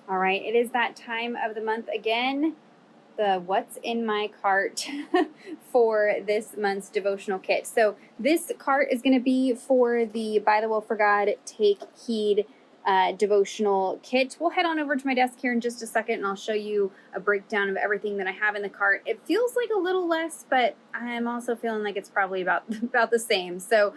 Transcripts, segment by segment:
All right, it is that time of the month again, the what's in my cart for this month's devotional kit. So this cart is going to be for the By the Well for God Take Heed devotional kit. We'll head on over to my desk here in just a second and I'll show you a breakdown of everything that I have in the cart. It feels like a little less, but I'm also feeling like it's probably about the same. So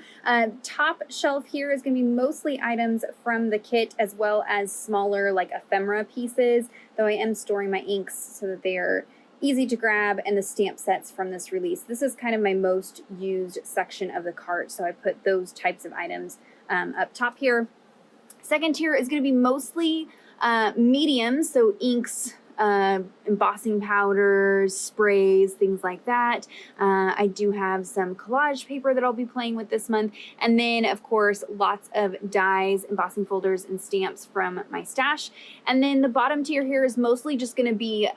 top shelf here is going to be mostly items from the kit as well as smaller like ephemera pieces, though I am storing my inks so that they are easy to grab, and the stamp sets from this release. This is kind of my most used section of the cart, so I put those types of items up top here. Second tier is going to be mostly mediums, so inks, embossing powders, sprays, things like that. I do have some collage paper that I'll be playing with this month. And then, of course, lots of dies, embossing folders, and stamps from my stash. And then the bottom tier here is mostly just going to be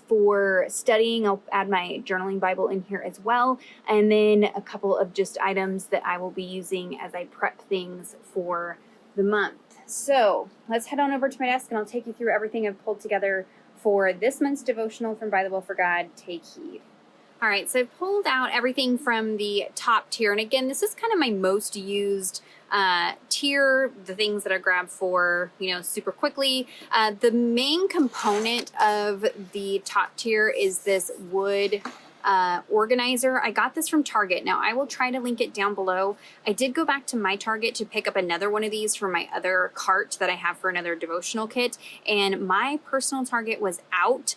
for studying. I'll add my journaling Bible in here as well. And then a couple of just items that I will be using as I prep things for the month. So let's head on over to my desk and I'll take you through everything I've pulled together for this month's devotional from By the Well for God, Take Heed. All right, so I've pulled out everything from the top tier. And again, this is kind of my most used tier, the things that I grab for, super quickly. The main component of the top tier is this wood organizer. I got this from Target. Now I will try to link it down below. I did go back to my Target to pick up another one of these for my other cart that I have for another devotional kit, and my personal Target was out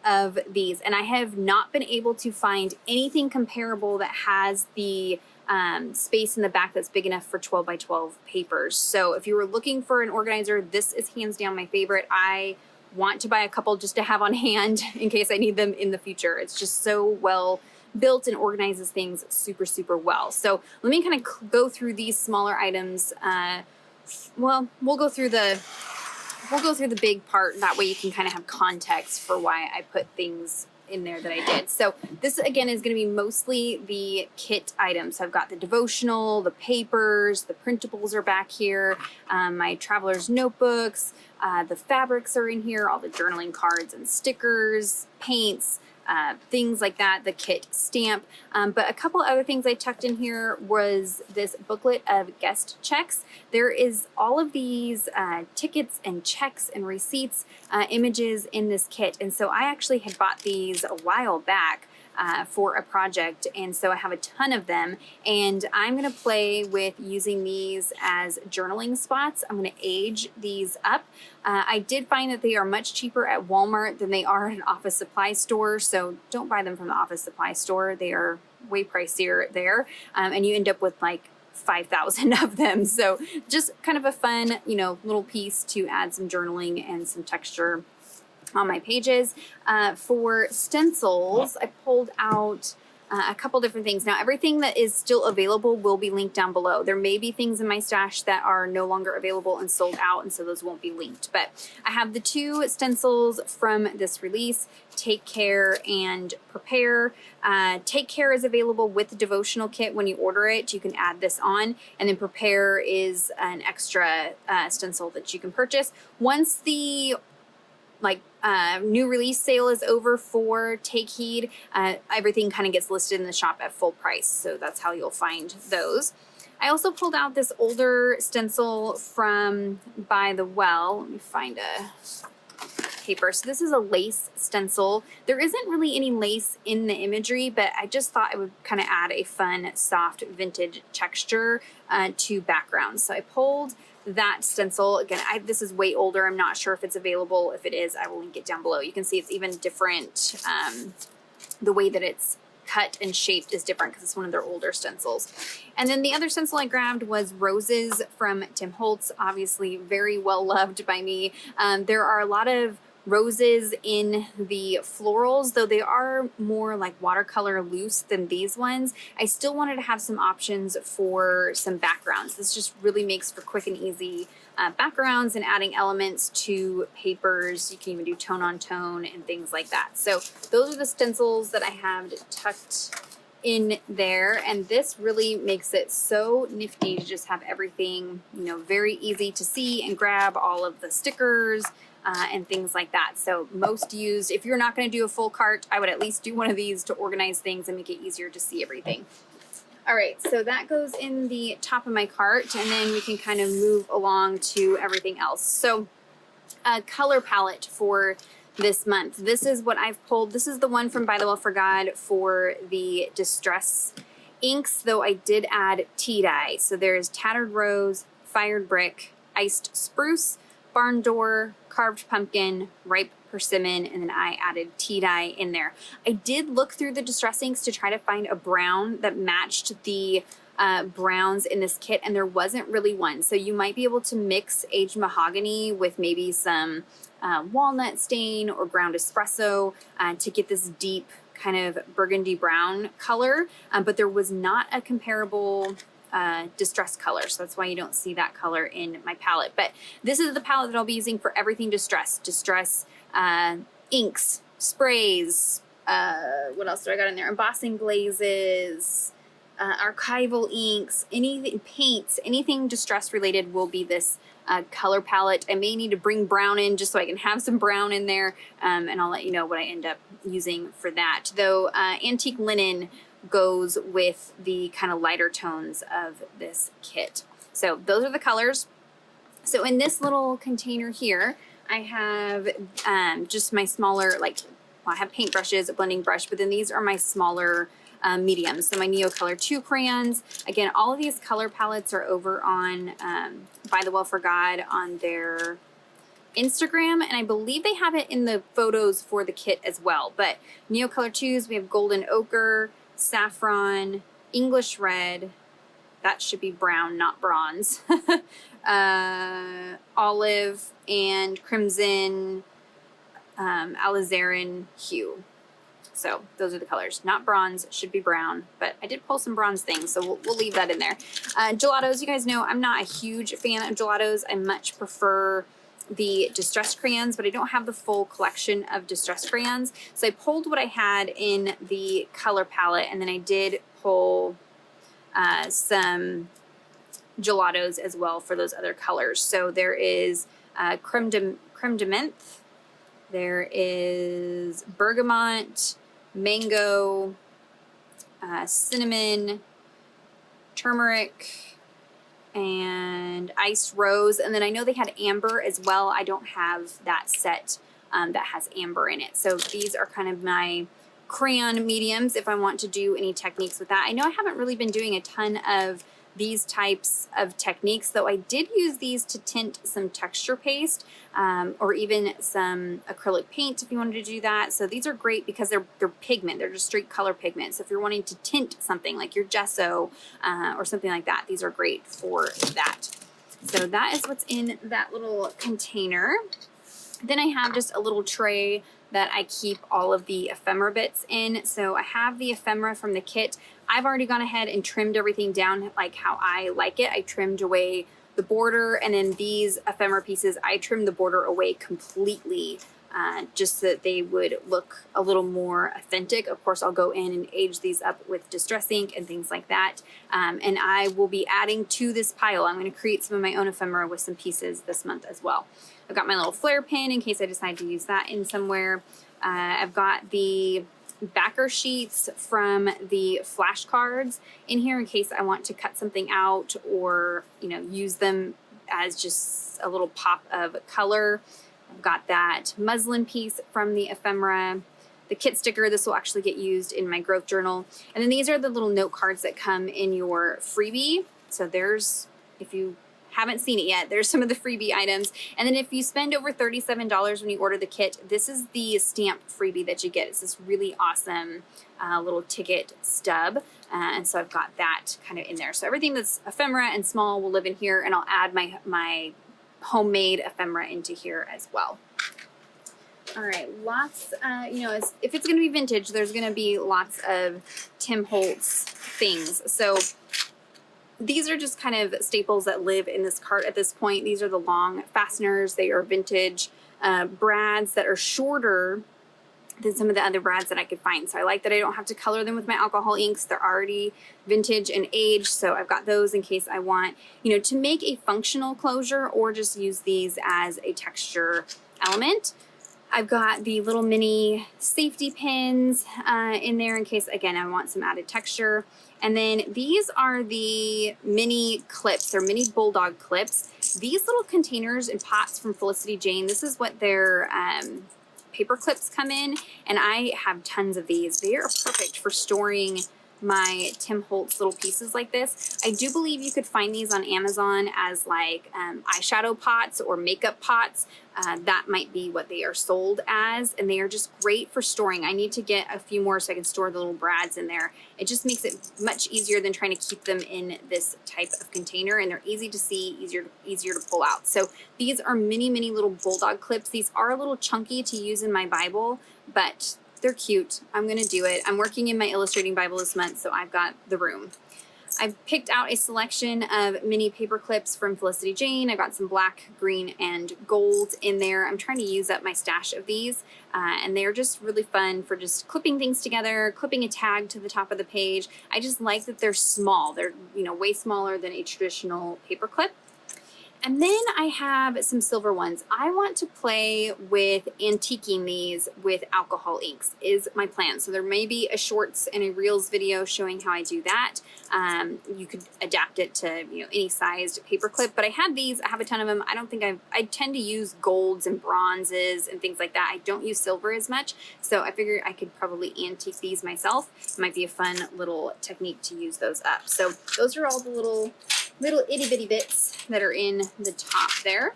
of these, and I have not been able to find anything comparable that has the space in the back that's big enough for 12 by 12 papers. So if you were looking for an organizer, this is hands down my favorite. I want to buy a couple just to have on hand in case I need them in the future. It's just so well built and organizes things super, super well. So let me kind of go through these smaller items. Well, we'll go through the big part. That way you can kind of have context for why I put things in there that I did. So this again is going to be mostly the kit items. So I've got the devotional, the papers, the printables are back here, my traveler's notebooks, the fabrics are in here, all the journaling cards and stickers, paints, things like that, the kit stamp. But a couple other things I tucked in here was this booklet of guest checks. There is all of these tickets and checks and receipts, images in this kit. And so I actually had bought these a while back for a project, and so I have a ton of them, and I'm going to play with using these as journaling spots. I'm going to age these up. I did find that they are much cheaper at Walmart than they are at an office supply store, so don't buy them from the office supply store. They are way pricier there, and you end up with like 5,000 of them. So just kind of a fun, little piece to add some journaling and some texture on my pages. For stencils, I pulled out a couple different things. Now, everything that is still available will be linked down below. There may be things in my stash that are no longer available and sold out, and so those won't be linked. But I have the two stencils from this release, Take Care and Prepare. Take Care is available with the devotional kit. When you order it, you can add this on, and then Prepare is an extra stencil that you can purchase. Once the new release sale is over for Take Heed, everything kind of gets listed in the shop at full price. So that's how you'll find those. I also pulled out this older stencil from By the Well. Let me find a paper. So this is a lace stencil. There isn't really any lace in the imagery, but I just thought it would kind of add a fun, soft, vintage texture to backgrounds. So I pulled that stencil. Again, this is way older. I'm not sure if it's available. If it is, I will link it down below. You can see it's even different. The way that it's cut and shaped is different because it's one of their older stencils. And then the other stencil I grabbed was roses from Tim Holtz, obviously very well loved by me. There are a lot of roses in the florals, though they are more like watercolor loose than these ones. I still wanted to have some options for some backgrounds. This just really makes for quick and easy backgrounds and adding elements to papers. You can even do tone on tone and things like that. So those are the stencils that I have tucked in there, and this really makes it so nifty to just have everything, very easy to see and grab all of the stickers, and things like that. So most used, if you're not going to do a full cart, I would at least do one of these to organize things and make it easier to see everything. All right, so that goes in the top of my cart, and then we can kind of move along to everything else. So a color palette for this month. This is what I've pulled. This is the one from ByTheWell4God for the Distress inks, though I did add tea dye. So there's Tattered Rose, Fired Brick, Iced Spruce, Barn Door, Carved Pumpkin, Ripe Persimmon, and then I added tea dye in there. I did look through the Distress inks to try to find a brown that matched the browns in this kit, and there wasn't really one. So you might be able to mix aged mahogany with maybe some walnut stain or ground espresso to get this deep kind of burgundy brown color, but there was not a comparable distress color, so that's why you don't see that color in my palette. But this is the palette that I'll be using for everything distress inks, sprays, what else do I got in there? Embossing glazes, archival inks, anything, paints, anything distress related will be this color palette. I may need to bring brown in just so I can have some brown in there, and I'll let you know what I end up using for that. Though antique linen goes with the kind of lighter tones of this kit. So those are the colors. So in this little container here, I have just my smaller, well, I have paintbrushes, a blending brush, but then these are my smaller mediums. So my Neo Color 2 crayons. Again, all of these color palettes are over on ByTheWell4God on their Instagram, and I believe they have it in the photos for the kit as well. But Neo Color 2s, we have Golden Ochre, Saffron, English Red, that should be brown, not bronze, Olive, and Crimson, Alizarin Hue. So those are the colors. Not bronze, should be brown, but I did pull some bronze things, so we'll leave that in there. Gelatos, you guys know I'm not a huge fan of gelatos. I much prefer the distress crayons, but I don't have the full collection of distress crayons. So I pulled what I had in the color palette, and then I did pull some gelatos as well for those other colors. So there is creme de menthe, there is bergamot, mango, cinnamon, turmeric, and iced rose. And then I know they had amber as well. I don't have that set that has amber in it. So these are kind of my crayon mediums if I want to do any techniques with that. I know I haven't really been doing a ton of these types of techniques, though I did use these to tint some texture paste or even some acrylic paint if you wanted to do that. So these are great because they're pigment. They're just straight color pigment. So if you're wanting to tint something like your gesso or something like that, these are great for that. So that is what's in that little container. Then I have just a little tray that I keep all of the ephemera bits in. So I have the ephemera from the kit. I've already gone ahead and trimmed everything down like how I like it. I trimmed away the border, and then these ephemera pieces, I trimmed the border away completely just so that they would look a little more authentic. Of course, I'll go in and age these up with distress ink and things like that. And I will be adding to this pile. I'm going to create some of my own ephemera with some pieces this month as well. I've got my little flare pin in case I decide to use that in somewhere. I've got the backer sheets from the flashcards in here in case I want to cut something out or, you know, use them as just a little pop of color. I've got that muslin piece from the ephemera. The kit sticker, this will actually get used in my growth journal. And then these are the little note cards that come in your freebie. So there's, if you haven't seen it yet, there's some of the freebie items. And then if you spend over $37 when you order the kit, this is the stamp freebie that you get. It's this really awesome little ticket stub. And so I've got that kind of in there. So everything that's ephemera and small will live in here, and I'll add my homemade ephemera into here as well. All right, lots, you know, if it's going to be vintage, there's going to be lots of Tim Holtz things. So these are just kind of staples that live in this cart at this point. These are the long fasteners. They are vintage brads that are shorter than some of the other brads that I could find. So I like that I don't have to color them with my alcohol inks. They're already vintage and aged. So I've got those in case I want, you know, to make a functional closure or just use these as a texture element. I've got the little mini safety pins in there in case, again, I want some added texture. And then these are the mini clips. They're mini bulldog clips. These little containers and pots from Felicity Jane, this is what their paper clips come in. And I have tons of these. They are perfect for storing my Tim Holtz little pieces like this. I do believe you could find these on Amazon as like eyeshadow pots or makeup pots. That might be what they are sold as, and they are just great for storing. I need to get a few more so I can store the little brads in there. It just makes it much easier than trying to keep them in this type of container, and they're easy to see, easier to pull out. So these are mini little bulldog clips. These are a little chunky to use in my Bible, but they're cute. I'm gonna do it. I'm working in my illustrating Bible this month, so I've got the room. I've picked out a selection of mini paper clips from Felicity Jane. I've got some black, green, and gold in there. I'm trying to use up my stash of these, and they're just really fun for just clipping things together, clipping a tag to the top of the page. I just like that they're small. They're, you know, way smaller than a traditional paper clip. And then I have some silver ones. I want to play with antiquing these with alcohol inks is my plan. So there may be a shorts and a reels video showing how I do that. You could adapt it to, you know, any sized paper clip, but I had these, I have a ton of them. I don't think I tend to use golds and bronzes and things like that. I don't use silver as much. So I figured I could probably antique these myself. It might be a fun little technique to use those up. So those are all the little itty bitty bits that are in the top there.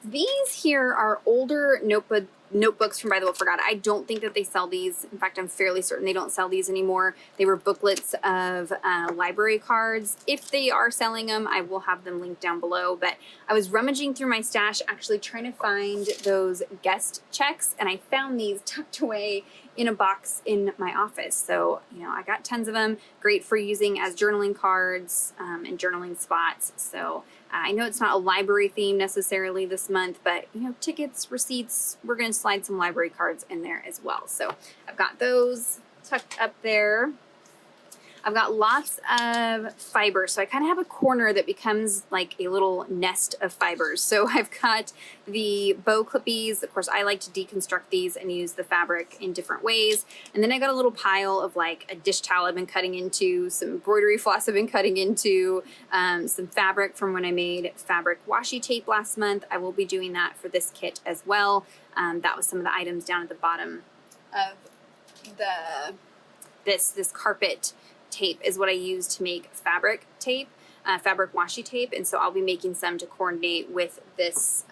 These here are older notebooks from ByTheWell4God. I don't think that they sell these. In fact, I'm fairly certain they don't sell these anymore. They were booklets of library cards. If they are selling them, I will have them linked down below. But I was rummaging through my stash, actually trying to find those guest checks, and I found these tucked away in a box in my office. So, you know, I got tons of them. Great for using as journaling cards and journaling spots. So I know it's not a library theme necessarily this month, but, you know, tickets, receipts, we're going to slide some library cards in there as well. So I've got those tucked up there. I've got lots of fiber. So I kind of have a corner that becomes like a little nest of fibers. So I've got the bow clippies. Of course, I like to deconstruct these and use the fabric in different ways. And then I got a little pile of like a dish towel I've been cutting into, some embroidery floss I've been cutting into, some fabric from when I made fabric washi tape last month. I will be doing that for this kit as well. That was some of the items down at the bottom of this carpet tape is what I use to make fabric tape, fabric washi tape, and so I'll be making some to coordinate with this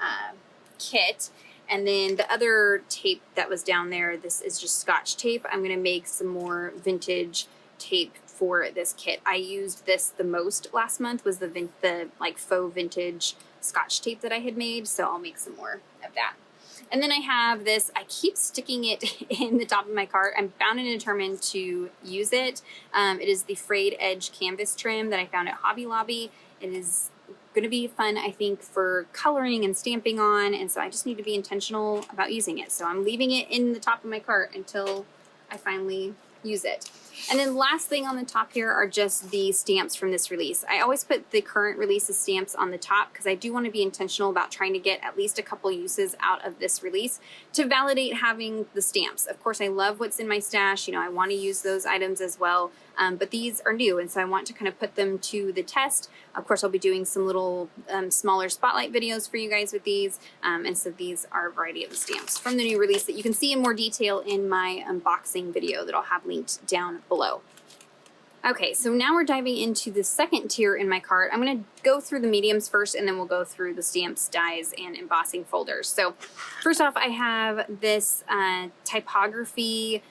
kit. And then the other tape that was down there, this is just Scotch tape. I'm going to make some more vintage tape for this kit. I used this the most last month, was the like faux vintage Scotch tape that I had made, so I'll make some more of that. And then I have this, I keep sticking it in the top of my cart. I'm bound and determined to use it. It is the frayed edge canvas trim that I found at Hobby Lobby. It is going to be fun, I think, for coloring and stamping on, and so I just need to be intentional about using it. So I'm leaving it in the top of my cart until I finally use it. And then last thing on the top here are just the stamps from this release. I always put the current release's stamps on the top because I do want to be intentional about trying to get at least a couple uses out of this release to validate having the stamps. Of course, I love what's in my stash. You know, I want to use those items as well, but these are new, and so I want to kind of put them to the test. Of course, I'll be doing some little smaller spotlight videos for you guys with these, and so these are a variety of the stamps from the new release that you can see in more detail in my unboxing video that I'll have linked down below. Okay, so now we're diving into the second tier in my cart. I'm going to go through the mediums first, and then we'll go through the stamps, dies, and embossing folders. So first off, I have this typography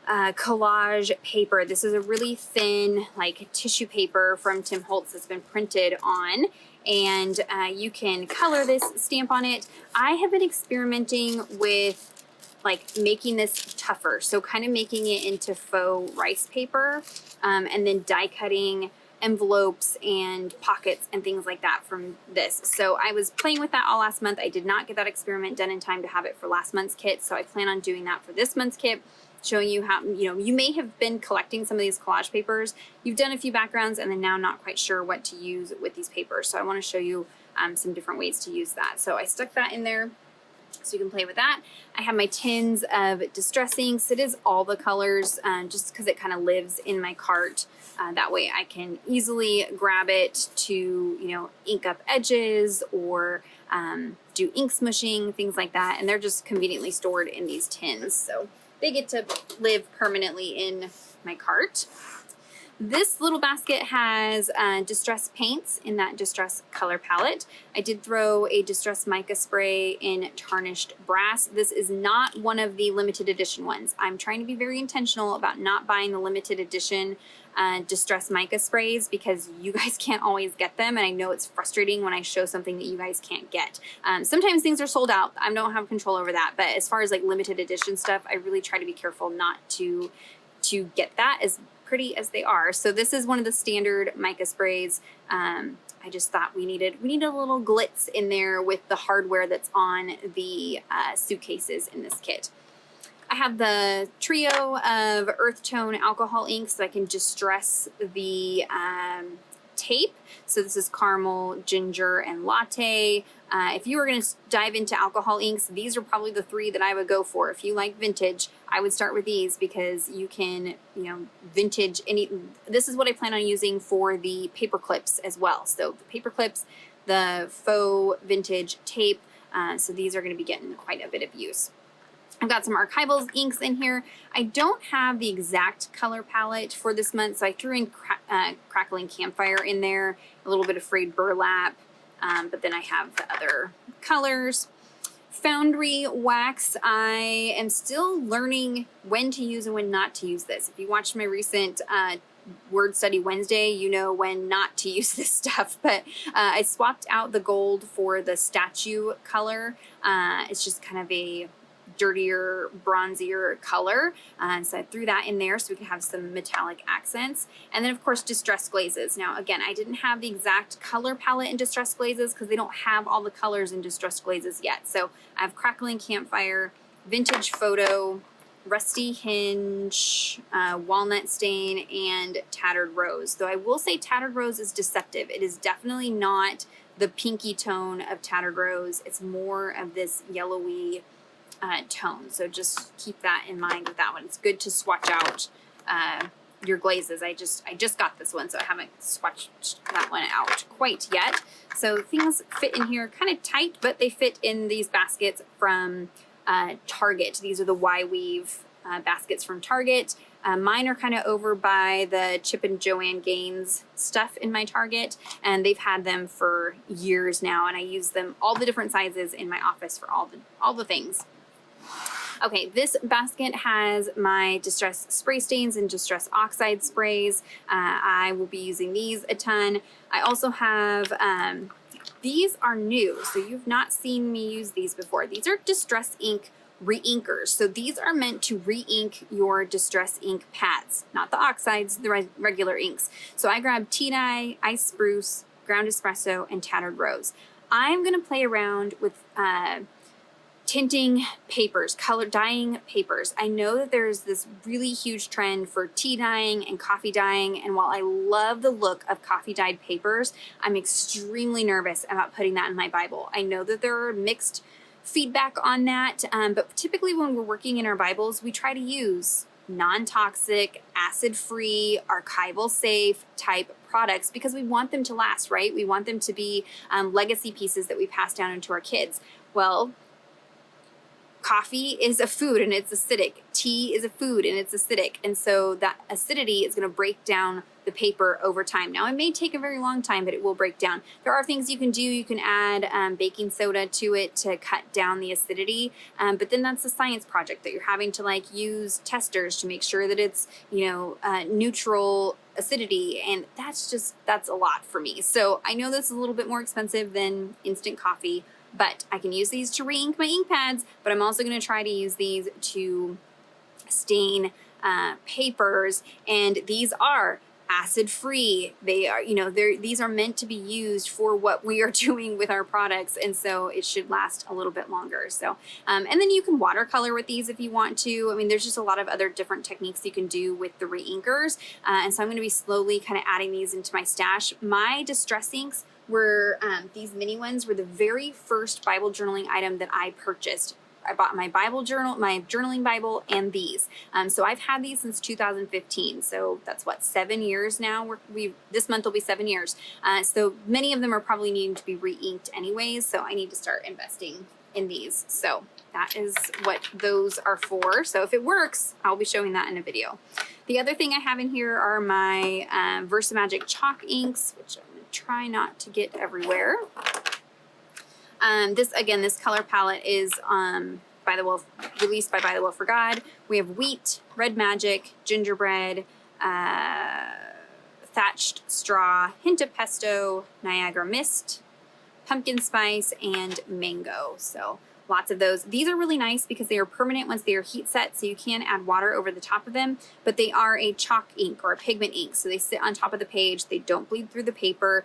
collage paper. This is a really thin, like, tissue paper from Tim Holtz that's been printed on, and you can color this, stamp on it. I have been experimenting with like making this tougher, so kind of making it into faux rice paper, and then die cutting envelopes and pockets and things like that from this. So I was playing with that all last month. I did not get that experiment done in time to have it for last month's kit, so I plan on doing that for this month's kit, showing you how, you know, you may have been collecting some of these collage papers, you've done a few backgrounds, and then now not quite sure what to use with these papers. So I want to show you some different ways to use that. So I stuck that in there. So you can play with that. I have my tins of distress inks. It is all the colors just because it kind of lives in my cart. That way I can easily grab it to, you know, ink up edges or do ink smushing, things like that. And they're just conveniently stored in these tins. So they get to live permanently in my cart. This little basket has distress paints in that distress color palette. I did throw a distress mica spray in tarnished brass. This is not one of the limited edition ones. I'm trying to be very intentional about not buying the limited edition distress mica sprays because you guys can't always get them, and I know it's frustrating when I show something that you guys can't get. Sometimes things are sold out. I don't have control over that, but as far as like limited edition stuff, I really try to be careful not to get that as pretty as they are. So this is one of the standard mica sprays. I just thought we needed a little glitz in there with the hardware that's on the suitcases in this kit. I have the trio of earth tone alcohol inks so I can distress the tape. So this is caramel, ginger, and latte. If you were going to dive into alcohol inks, these are probably the three that I would go for. If you like vintage, I would start with these because you can, you know, vintage any. This is what I plan on using for the paper clips as well. So the paper clips, the faux vintage tape. So these are going to be getting quite a bit of use. I've got some archival inks in here. I don't have the exact color palette for this month, so I threw in Crackling Campfire in there, a little bit of Frayed Burlap, but then I have the other colors. Foundry wax, I am still learning when to use and when not to use this. If you watched my recent Word Study Wednesday, you know when not to use this stuff, but I swapped out the gold for the statue color. It's just kind of a dirtier, bronzier color. So I threw that in there so we can have some metallic accents. And then of course, distress glazes. Now again, I didn't have the exact color palette in distress glazes because they don't have all the colors in distress glazes yet. So I have Crackling Campfire, Vintage Photo, Rusty Hinge, Walnut Stain, and Tattered Rose. Though I will say Tattered Rose is deceptive. It is definitely not the pinky tone of Tattered Rose. It's more of this yellowy tone. So just keep that in mind with that one. It's good to swatch out your glazes. I just got this one, so I haven't swatched that one out quite yet. So things fit in here kind of tight, but they fit in these baskets from Target. These are the Y-Weave baskets from Target. Mine are kind of over by the Chip and Joanne Gaines stuff in my Target, and they've had them for years now, and I use them all the different sizes in my office for all the things. Okay, this basket has my distress spray stains and distress oxide sprays. I will be using these a ton. I also have, these are new, so you've not seen me use these before. These are distress ink reinkers. So these are meant to re-ink your distress ink pads, not the oxides, the regular inks. So I grabbed tea dye, ice spruce, ground espresso, and tattered rose. I'm gonna play around with tinting papers, color dyeing papers. I know that there's this really huge trend for tea dyeing and coffee dyeing, and while I love the look of coffee dyed papers, I'm extremely nervous about putting that in my Bible. I know that there are mixed feedback on that, but typically when we're working in our Bibles, we try to use non-toxic, acid-free, archival safe type products because we want them to last, right? We want them to be legacy pieces that we pass down into our kids. Well, coffee is a food and it's acidic. Tea is a food and it's acidic. And so that acidity is going to break down the paper over time. Now, it may take a very long time, but it will break down. There are things you can do. You can add baking soda to it to cut down the acidity. But then that's a science project that you're having to like use testers to make sure that it's, you know, neutral acidity. And that's a lot for me. So I know this is a little bit more expensive than instant coffee, but I can use these to re-ink my ink pads, but I'm also going to try to use these to stain papers, and these are acid-free. They are, you know, these are meant to be used for what we are doing with our products, and so it should last a little bit longer. So, and then you can watercolor with these if you want to. I mean, there's just a lot of other different techniques you can do with the re-inkers, and so I'm going to be slowly kind of adding these into my stash. My distress inks were these mini ones were the very first Bible journaling item that I purchased. I bought my Bible journal, my journaling Bible, and these. So I've had these since 2015. So that's what, 7 years now. This month will be 7 years. So many of them are probably needing to be re-inked anyways. So I need to start investing in these. So that is what those are for. So if it works, I'll be showing that in a video. The other thing I have in here are my VersaMagic chalk inks, which I'm going to try not to get everywhere. This color palette is released by ByTheWell4God. We have wheat, red magic, gingerbread, thatched straw, hint of pesto, Niagara mist, pumpkin spice, and mango. So lots of those. These are really nice because they are permanent once they are heat set, so you can add water over the top of them, but they are a chalk ink or a pigment ink, so they sit on top of the page. They don't bleed through the paper.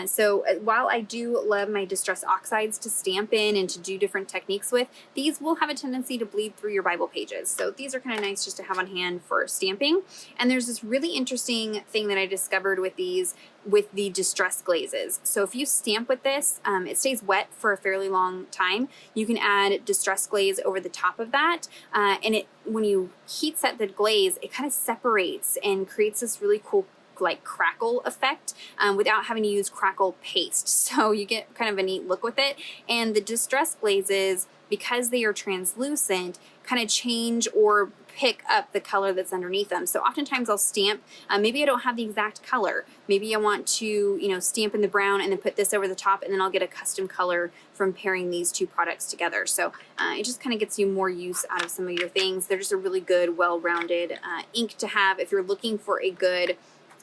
So while I do love my distress oxides to stamp in and to do different techniques with, these will have a tendency to bleed through your Bible pages. So these are kind of nice just to have on hand for stamping. And there's this really interesting thing that I discovered with these, with the distress glazes. So if you stamp with this, it stays wet for a fairly long time. You can add distress glaze over the top of that, and when you heat set the glaze, it kind of separates and creates this really cool like crackle effect without having to use crackle paste. So you get kind of a neat look with it. And the distress glazes, because they are translucent, kind of change or pick up the color that's underneath them. So oftentimes I'll stamp, maybe I don't have the exact color. Maybe I want to, stamp in the brown and then put this over the top, and then I'll get a custom color from pairing these two products together. So it just kind of gets you more use out of some of your things. They're just a really good, well-rounded ink to have if you're looking for a good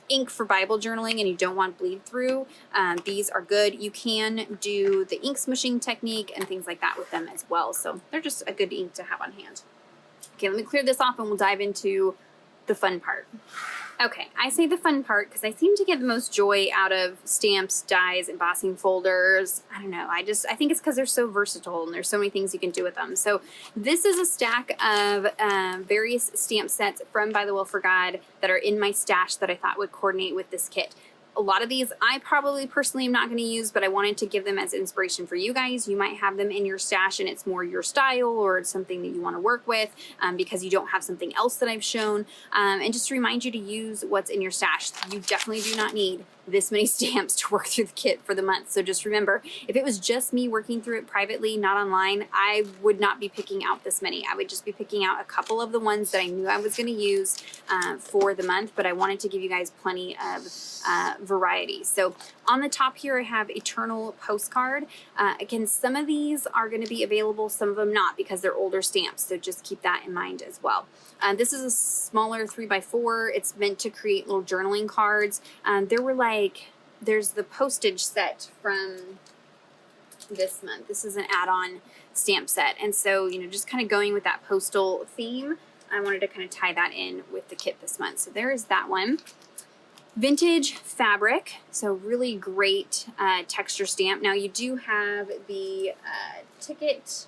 ink for Bible journaling and you don't want bleed through. These are good. You can do the ink smushing technique and things like that with them as well. So they're just a good ink to have on hand. Okay, let me clear this off and we'll dive into the fun part. Okay, I say the fun part because I seem to get the most joy out of stamps, dies, embossing folders. I don't know. I think it's because they're so versatile and there's so many things you can do with them. So this is a stack of various stamp sets from ByTheWell4God that are in my stash that I thought would coordinate with this kit. A lot of these I probably personally am not going to use, but I wanted to give them as inspiration for you guys. You might have them in your stash and it's more your style or it's something that you want to work with because you don't have something else that I've shown. And just to remind you to use what's in your stash. You definitely do not need this many stamps to work through the kit for the month. So just remember, if it was just me working through it privately, not online, I would not be picking out this many. I would just be picking out a couple of the ones that I knew I was going to use for the month, but I wanted to give you guys plenty of variety. So on the top here, I have Eternal Postcard. Again, some of these are going to be available, some of them not because they're older stamps. So just keep that in mind as well. This is a smaller 3x4. It's meant to create little journaling cards. There's the postage set from this month. This is an add-on stamp set. And so, just kind of going with that postal theme, I wanted to kind of tie that in with the kit this month. So there is that one. Vintage fabric, so really great texture stamp. Now you do have the ticket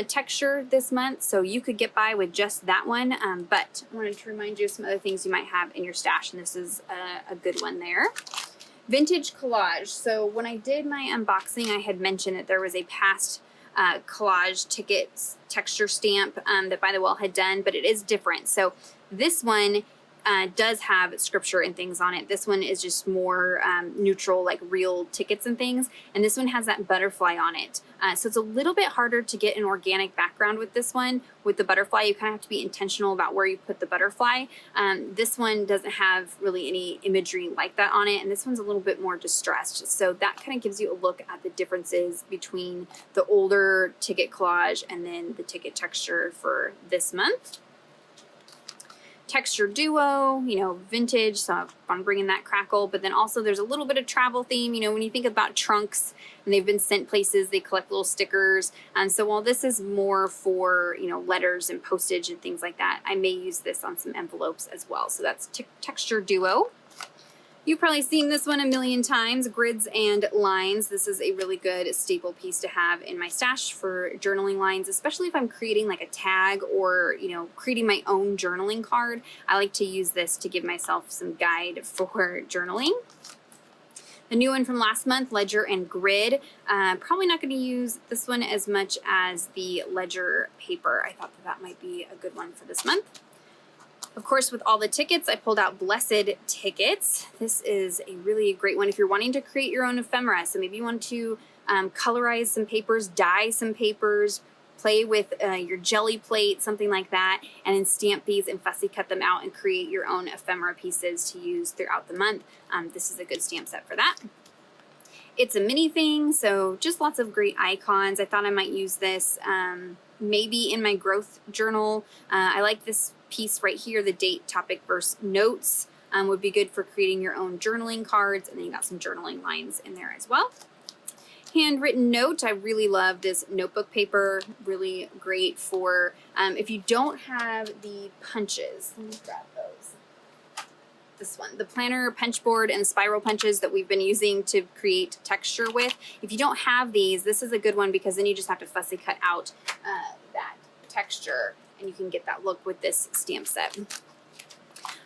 texture this month, so you could get by with just that one, but I wanted to remind you of some other things you might have in your stash, and this is a good one there. Vintage collage. So when I did my unboxing, I had mentioned that there was a past collage tickets texture stamp that ByTheWell had done, but it is different. So this one does have scripture and things on it. This one is just more neutral, like real tickets and things. And this one has that butterfly on it. So it's a little bit harder to get an organic background with this one. With the butterfly, you kind of have to be intentional about where you put the butterfly. This one doesn't have really any imagery like that on it. And this one's a little bit more distressed. So that kind of gives you a look at the differences between the older ticket collage and then the ticket texture for this month. Texture duo, vintage, so I'm bringing that crackle, but then also there's a little bit of travel theme. When you think about trunks and they've been sent places, they collect little stickers. And so while this is more for, letters and postage and things like that, I may use this on some envelopes as well. So that's texture duo. You've probably seen this one a million times, grids and lines. This is a really good staple piece to have in my stash for journaling lines, especially if I'm creating like a tag or, creating my own journaling card. I like to use this to give myself some guide for journaling. A new one from last month, Ledger and Grid. Probably not going to use this one as much as the Ledger paper. I thought that that might be a good one for this month. Of course, with all the tickets, I pulled out Blessed tickets. This is a really great one if you're wanting to create your own ephemera. So maybe you want to colorize some papers, dye some papers, play with your jelly plate, something like that, and then stamp these and fussy cut them out and create your own ephemera pieces to use throughout the month. This is a good stamp set for that. It's a mini thing, so just lots of great icons. I thought I might use this maybe in my growth journal. I like this piece right here, the date, topic, verse, notes. Would be good for creating your own journaling cards, and then you got some journaling lines in there as well. Handwritten note, I really love this notebook paper, really great for if you don't have the punches. Let me grab those. This one, the planner punch board and spiral punches that we've been using to create texture with. If you don't have these, this is a good one because then you just have to fussy cut out that texture and you can get that look with this stamp set.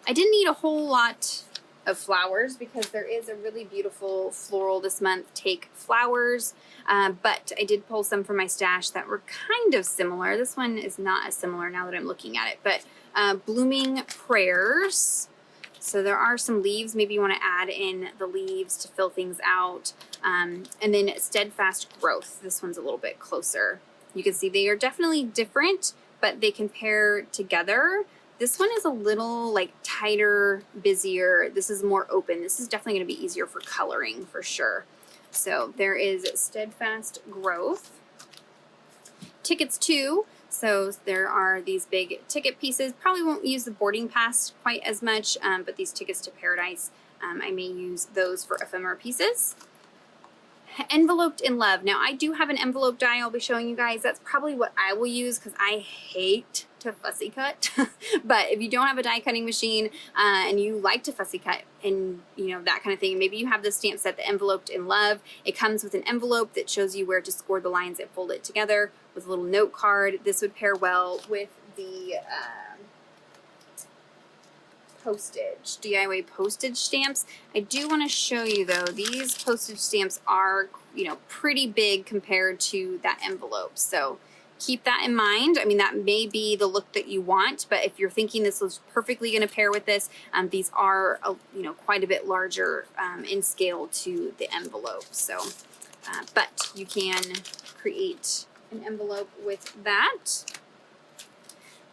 I didn't need a whole lot of flowers because there is a really beautiful floral this month, Take Flowers, but I did pull some from my stash that were kind of similar. This one is not as similar now that I'm looking at it, but Blooming Prayers. So there are some leaves. Maybe you want to add in the leaves to fill things out. And then Steadfast Growth. This one's a little bit closer. You can see they are definitely different, but they can pair together. This one is a little like tighter, busier. This is more open. This is definitely going to be easier for coloring for sure. So there is Steadfast Growth. Tickets 2. So there are these big ticket pieces. Probably won't use the boarding pass quite as much, but these Tickets to Paradise, I may use those for ephemera pieces. Enveloped in Love. Now I do have an envelope die I'll be showing you guys. That's probably what I will use because I hate to fussy cut. But if you don't have a die cutting machine and you like to fussy cut and you know that kind of thing, maybe you have this stamp set, the Enveloped in Love. It comes with an envelope that shows you where to score the lines and fold it together with a little note card. This would pair well with the postage, DIY postage stamps. I do want to show you though, these postage stamps are, you know, pretty big compared to that envelope. So keep that in mind. I mean, that may be the look that you want, but if you're thinking this was perfectly going to pair with this, these are, you know, quite a bit larger in scale to the envelope. So, but you can create an envelope with that.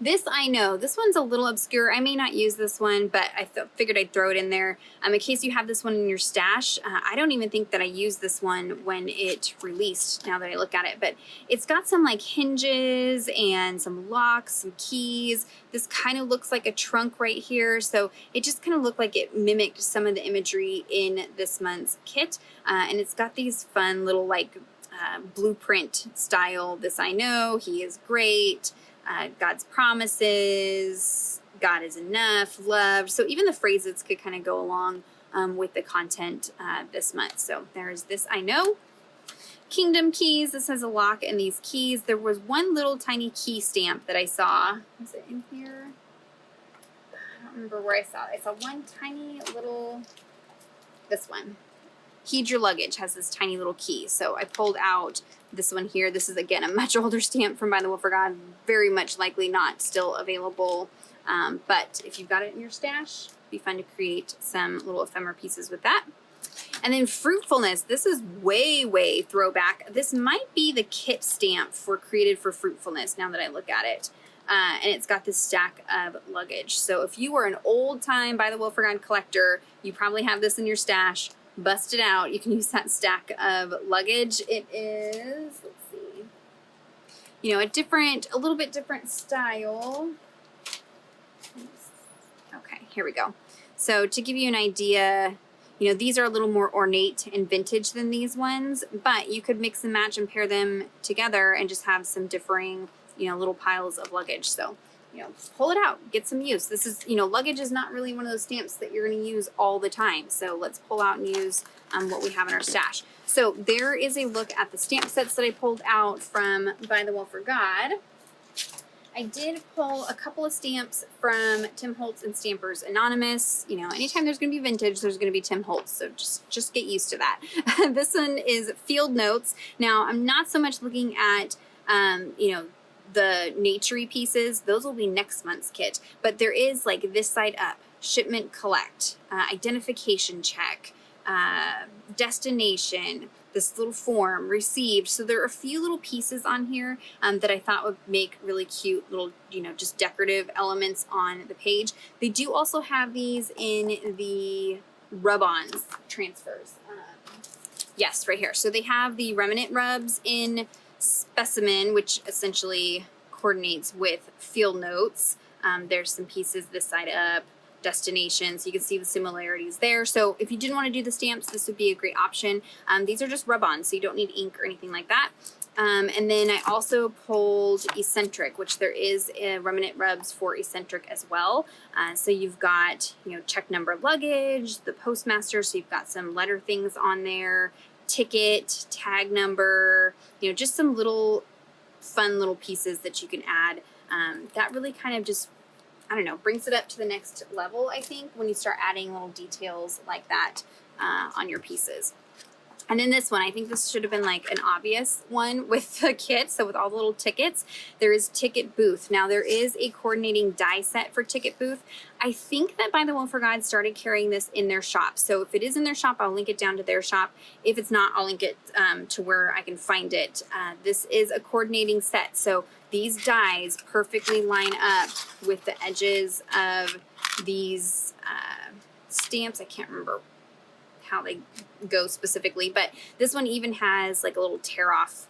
This I know, this one's a little obscure. I may not use this one, but I figured I'd throw it in there in case you have this one in your stash. I don't even think that I used this one when it released, now that I look at it, but it's got some like hinges and some locks, some keys. This kind of looks like a trunk right here. So it just kind of looked like it mimicked some of the imagery in this month's kit. And it's got these fun little like blueprint style. This I know, he is great. God's promises, God is enough, love. So even the phrases could kind of go along with the content this month. So there's this I know. Kingdom Keys, this has a lock and these keys. There was one little tiny key stamp that I saw. Was it in here? I don't remember where I saw it. I saw one tiny little, this one. Heed Your Luggage has this tiny little key. So I pulled out this one here. This is again a much older stamp from ByTheWell4God, very much likely not still available. But if you've got it in your stash, it'd be fun to create some little ephemera pieces with that. And then Fruitfulness, this is way, way throwback. This might be the kit stamp created for Fruitfulness now that I look at it. And it's got this stack of luggage. So if you are an old time ByTheWell4God collector, you probably have this in your stash. Bust it out. You can use that stack of luggage. It is, let's see, you know, a little bit different style. Okay, here we go. So to give you an idea, you know, these are a little more ornate and vintage than these ones, but you could mix and match and pair them together and just have some differing, you know, little piles of luggage. So, you know, pull it out, get some use. This is, you know, luggage is not really one of those stamps that you're going to use all the time. So let's pull out and use what we have in our stash. So there is a look at the stamp sets that I pulled out from ByTheWell4God. I did pull a couple of stamps from Tim Holtz and Stampers Anonymous. You know, anytime there's going to be vintage, there's going to be Tim Holtz, so just get used to that. This one is Field Notes. Now, I'm not so much looking at, you know, the naturey pieces. Those will be next month's kit, but there is like this side up, shipment collect, identification check, destination, this little form, received. So there are a few little pieces on here that I thought would make really cute little, you know, just decorative elements on the page. They do also have these in the rub-ons transfers. Yes, right here. So they have the remnant rubs in Specimen, which essentially coordinates with Field Notes. There's some pieces this side up, destination, so you can see the similarities there. So if you didn't want to do the stamps, this would be a great option. These are just rub-ons, so you don't need ink or anything like that. And then I also pulled Eccentric, which there is remnant rubs for Eccentric as well. So you've got, you know, check number luggage, the postmaster, so you've got some letter things on there, ticket, tag number, you know, just some little fun little pieces that you can add. That really kind of just, I don't know, brings it up to the next level, I think, when you start adding little details like that on your pieces. And then this one, I think this should have been like an obvious one with the kit. So with all the little tickets, there is Ticket Booth. Now there is a coordinating die set for Ticket Booth. I think that ByTheWell4God started carrying this in their shop. So if it is in their shop, I'll link it down to their shop. If it's not, I'll link it to where I can find it. This is a coordinating set. So these dies perfectly line up with the edges of these stamps. I can't remember how they go specifically, but this one even has like a little tear off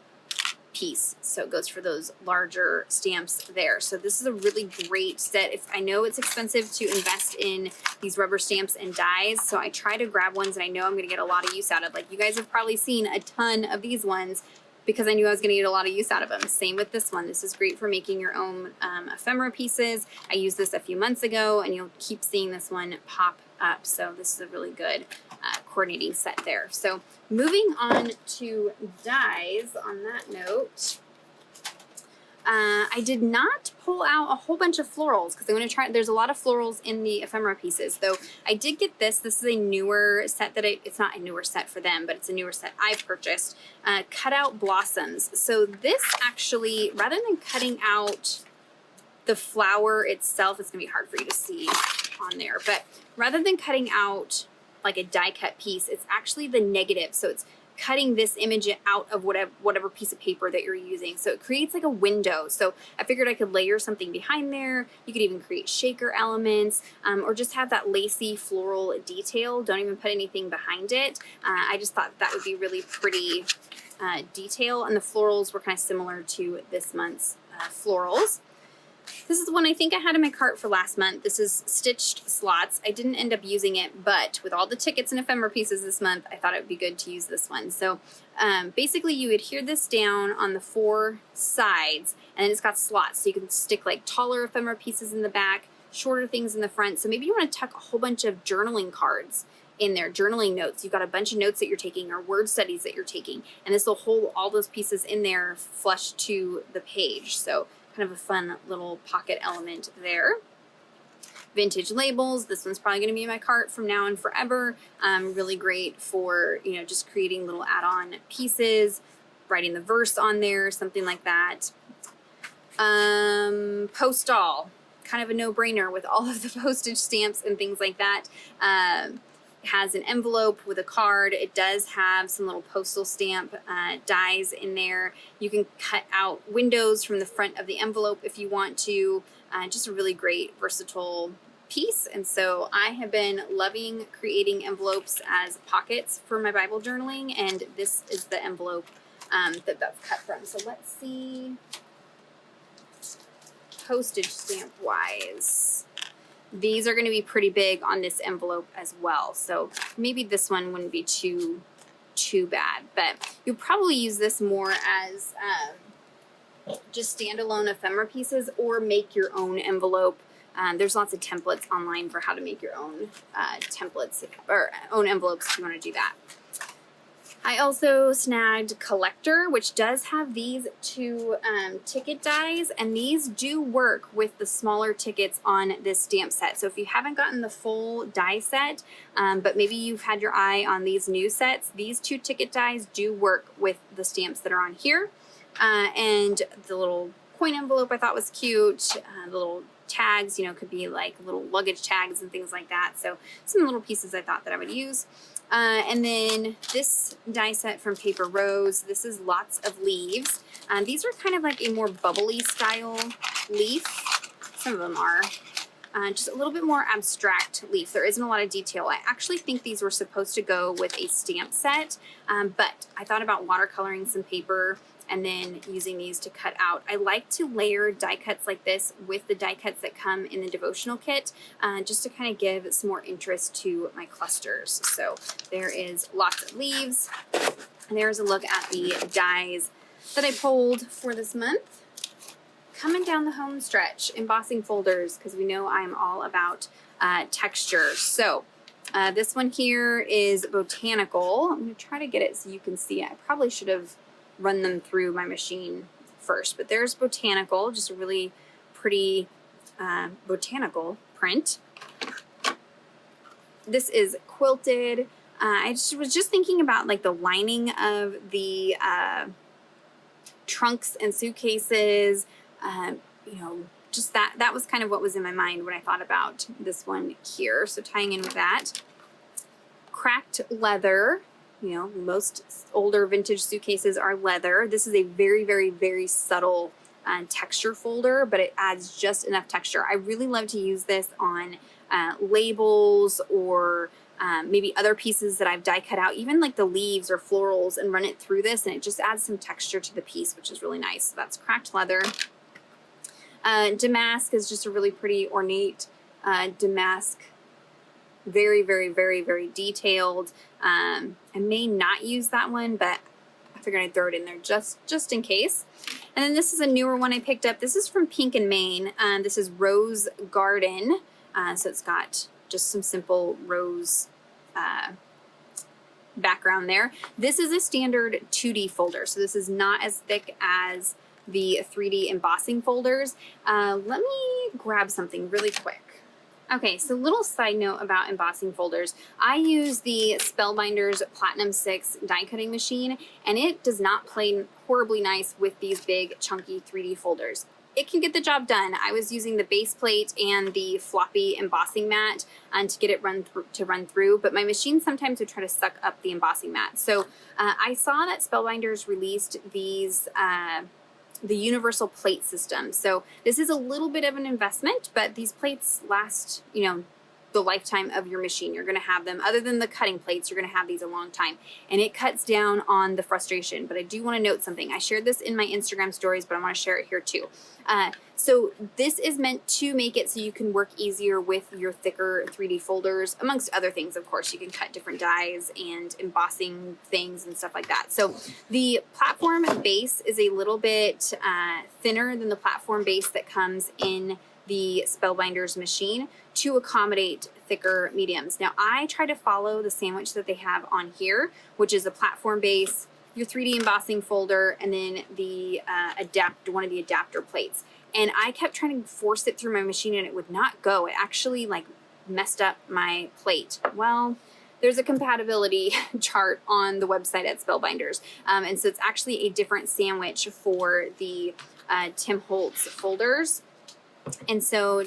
piece, so it goes for those larger stamps there. So this is a really great set. If I know it's expensive to invest in these rubber stamps and dies, so I try to grab ones that I know I'm going to get a lot of use out of. Like you guys have probably seen a ton of these ones because I knew I was going to get a lot of use out of them. Same with this one. This is great for making your own ephemera pieces. I used this a few months ago, and you'll keep seeing this one pop up. So this is a really good coordinating set there. So moving on to dies on that note, I did not pull out a whole bunch of florals because I'm going to try, there's a lot of florals in the ephemera pieces, though I did get this. This is a newer set that it's not a newer set for them, but it's a newer set I've purchased, cut out blossoms. So this actually, rather than cutting out the flower itself, it's going to be hard for you to see on there, but rather than cutting out like a die cut piece, it's actually the negative. So it's cutting this image out of whatever piece of paper that you're using. So it creates like a window. So I figured I could layer something behind there. You could even create shaker elements or just have that lacy floral detail. Don't even put anything behind it. I just thought that would be really pretty detail. And the florals were kind of similar to this month's florals. This is one I think I had in my cart for last month. This is Stitched Slots. I didn't end up using it, but with all the tickets and ephemera pieces this month, I thought it would be good to use this one. So basically you adhere this down on the 4 sides, and then it's got slots. So you can stick like taller ephemera pieces in the back, shorter things in the front. So maybe you want to tuck a whole bunch of journaling cards in there, journaling notes. You've got a bunch of notes that you're taking or word studies that you're taking, and this will hold all those pieces in there flush to the page. So kind of a fun little pocket element there. Vintage labels. This one's probably going to be in my cart from now and forever. Really great for, you know, just creating little add-on pieces, writing the verse on there, something like that. Postal, kind of a no-brainer with all of the postage stamps and things like that. Has an envelope with a card. It does have some little postal stamp dies in there. You can cut out windows from the front of the envelope if you want to. Just a really great versatile piece. And so I have been loving creating envelopes as pockets for my Bible journaling, and this is the envelope that's cut from. So let's see, postage stamp wise. These are going to be pretty big on this envelope as well. So maybe this one wouldn't be too bad, but you'll probably use this more as just standalone ephemera pieces or make your own envelope. There's lots of templates online for how to make your own templates or own envelopes if you want to do that. I also snagged Collector, which does have these two ticket dies, and these do work with the smaller tickets on this stamp set. So if you haven't gotten the full die set, but maybe you've had your eye on these new sets, these two ticket dies do work with the stamps that are on here. And the little coin envelope I thought was cute. The little tags, you know, could be like little luggage tags and things like that. So some little pieces I thought that I would use. And then this die set from Paper Rose, this is lots of leaves. These are kind of like a more bubbly style leaf. Some of them are. Just a little bit more abstract leaf. There isn't a lot of detail. I actually think these were supposed to go with a stamp set, but I thought about watercoloring some paper and then using these to cut out. I like to layer die cuts like this with the die cuts that come in the devotional kit, just to kind of give some more interest to my clusters. So there is lots of leaves. And there's a look at the dies that I pulled for this month. Coming down the home stretch, embossing folders, because we know I'm all about texture. So this one here is botanical. I'm going to try to get it so you can see it. I probably should have run them through my machine first, but there's botanical, just a really pretty botanical print. This is quilted. I was just thinking about like the lining of the trunks and suitcases, you know, just that was kind of what was in my mind when I thought about this one here. So tying in with that. Cracked leather. You know, most older vintage suitcases are leather. This is a very, very, very subtle texture folder, but it adds just enough texture. I really love to use this on labels or maybe other pieces that I've die cut out, even like the leaves or florals, and run it through this, and it just adds some texture to the piece, which is really nice. So that's cracked leather. Damask is just a really pretty ornate damask. Very, very, very, very detailed. I may not use that one, but I figured I'd throw it in there just in case. And then this is a newer one I picked up. This is from Pink and Maine. This is Rose Garden. So it's got just some simple rose background there. This is a standard 2D folder, so this is not as thick as the 3D embossing folders. Let me grab something really quick. Okay, so little side note about embossing folders. I use the Spellbinders Platinum 6 die cutting machine, and it does not play horribly nice with these big chunky 3D folders. It can get the job done. I was using the base plate and the floppy embossing mat to get it run through, but my machine sometimes would try to suck up the embossing mat. So I saw that Spellbinders released these the universal plate system. So this is a little bit of an investment, but these plates last, you know, the lifetime of your machine. You're going to have them, other than the cutting plates, you're going to have these a long time, and it cuts down on the frustration. But I do want to note something. I shared this in my Instagram stories, but I want to share it here too. So this is meant to make it so you can work easier with your thicker 3D folders, amongst other things. Of course, you can cut different dies and embossing things and stuff like that. So the platform base is a little bit thinner than the platform base that comes in the Spellbinders machine to accommodate thicker mediums. Now I try to follow the sandwich that they have on here, which is a platform base, your 3D embossing folder, and then the one of the adapter plates. And I kept trying to force it through my machine and it would not go. It actually like messed up my plate. Well, there's a compatibility chart on the website at Spellbinders. And so it's actually a different sandwich for the Tim Holtz folders. And so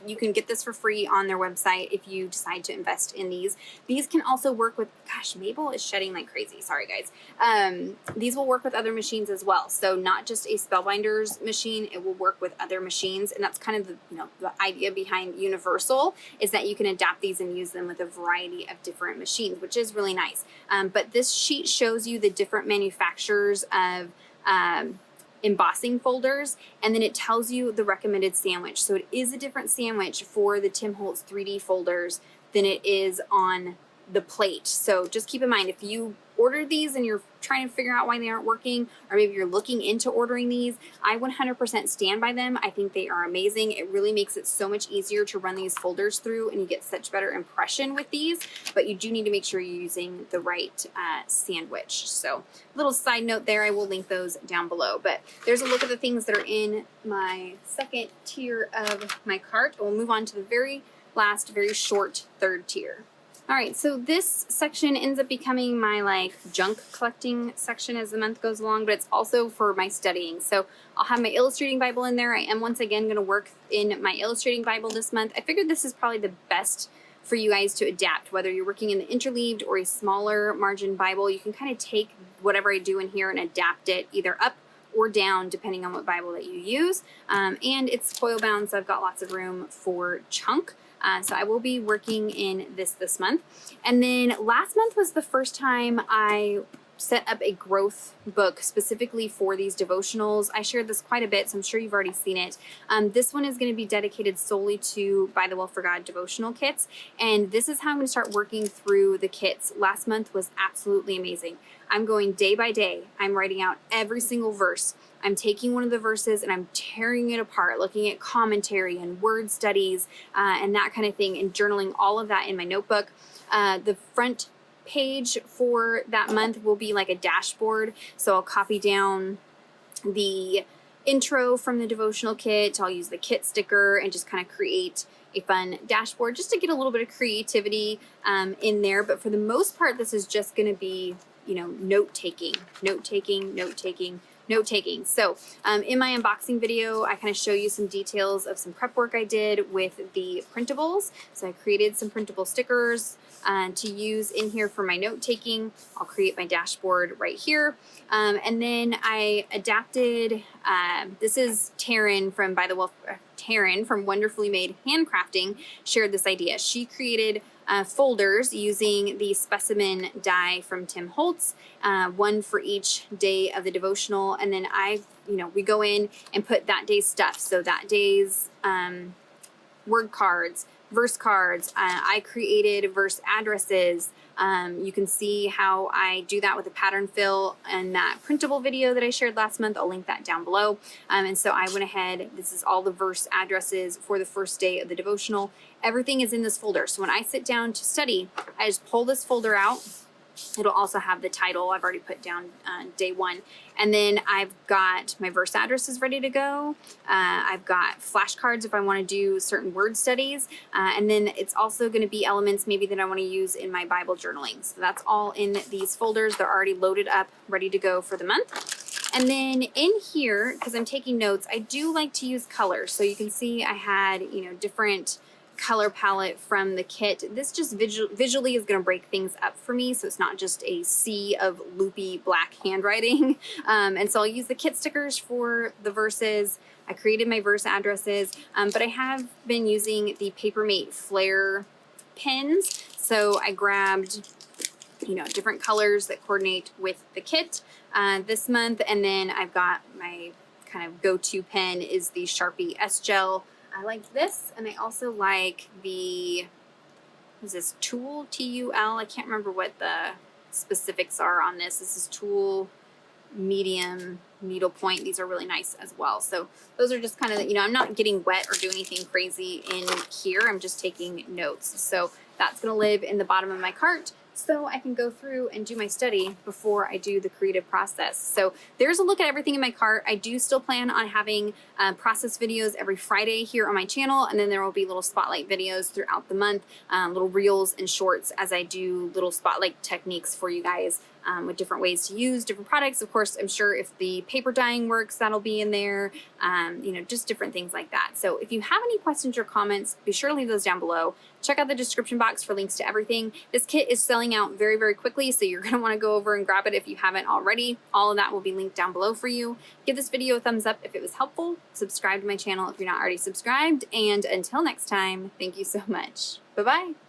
you can get this for free on their website if you decide to invest in these. These can also work with, gosh, Mabel is shedding like crazy. Sorry, guys. These will work with other machines as well. So not just a Spellbinders machine, it will work with other machines. And that's kind of the idea behind Universal, is that you can adapt these and use them with a variety of different machines, which is really nice. But this sheet shows you the different manufacturers of embossing folders, and then it tells you the recommended sandwich. So it is a different sandwich for the Tim Holtz 3D folders than it is on the plate. So just keep in mind, if you ordered these and you're trying to figure out why they aren't working, or maybe you're looking into ordering these, I 100% stand by them. I think they are amazing. It really makes it so much easier to run these folders through, and you get such better impression with these, but you do need to make sure you're using the right sandwich. So little side note there, I will link those down below. But there's a look at the things that are in my second tier of my cart. We'll move on to the very last, very short third tier. All right, so this section ends up becoming my like junk collecting section as the month goes along, but it's also for my studying. So I'll have my illustrating Bible in there. I am once again going to work in my illustrating Bible this month. I figured this is probably the best for you guys to adapt, whether you're working in the interleaved or a smaller margin Bible. You can kind of take whatever I do in here and adapt it either up or down depending on what Bible that you use. And it's foil bound, so I've got lots of room for chunk. So I will be working in this month. And then last month was the first time I set up a growth book specifically for these devotionals. I shared this quite a bit, so I'm sure you've already seen it. This one is going to be dedicated solely to ByTheWell4God devotional kits. And this is how I'm going to start working through the kits. Last month was absolutely amazing. I'm going day by day. I'm writing out every single verse. I'm taking one of the verses and I'm tearing it apart, looking at commentary and word studies and that kind of thing, and journaling all of that in my notebook. The front page for that month will be like a dashboard. So I'll copy down the intro from the devotional kit. I'll use the kit sticker and just kind of create a fun dashboard just to get a little bit of creativity in there. But for the most part, this is just going to be, you know, note-taking. So in my unboxing video, I kind of show you some details of some prep work I did with the printables. So I created some printable stickers to use in here for my note-taking. I'll create my dashboard right here. And then I adapted, this is Taryn from Taryn from Wonderfully Made Handcrafting shared this idea. She created folders using the specimen die from Tim Holtz, one for each day of the devotional. And then we go in and put that day's stuff. So that day's word cards, verse cards. I created verse addresses. You can see how I do that with a pattern fill and that printable video that I shared last month. I'll link that down below. And so I went ahead, this is all the verse addresses for the first day of the devotional. Everything is in this folder. So when I sit down to study, I just pull this folder out. It'll also have the title. I've already put down day one. And then I've got my verse addresses ready to go. I've got flashcards if I want to do certain word studies. And then it's also going to be elements maybe that I want to use in my Bible journaling. So that's all in these folders. They're already loaded up, ready to go for the month. And then in here, because I'm taking notes, I do like to use colors. So you can see I had, different color palette from the kit. This just visually is going to break things up for me, so it's not just a sea of loopy black handwriting. And so I'll use the kit stickers for the verses. I created my verse addresses, but I have been using the Papermate Flare pens. So I grabbed different colors that coordinate with the kit this month, and then I've got my kind of go-to pen is the Sharpie S-Gel. I like this, and I also like is this Tool, T-U-L? I can't remember what the specifics are on this. This is Tool Medium Needlepoint. These are really nice as well. So those are just kind of, I'm not getting wet or doing anything crazy in here. I'm just taking notes. So that's going to live in the bottom of my cart, so I can go through and do my study before I do the creative process. So there's a look at everything in my cart. I do still plan on having process videos every Friday here on my channel, and then there will be little spotlight videos throughout the month, little reels and shorts as I do little spotlight techniques for you guys with different ways to use different products. Of course, I'm sure if the paper dyeing works, that'll be in there, just different things like that. So if you have any questions or comments, be sure to leave those down below. Check out the description box for links to everything. This kit is selling out very, very quickly, so you're going to want to go over and grab it if you haven't already. All of that will be linked down below for you. Give this video a thumbs up if it was helpful. Subscribe to my channel if you're not already subscribed. And until next time, thank you so much. Bye-bye.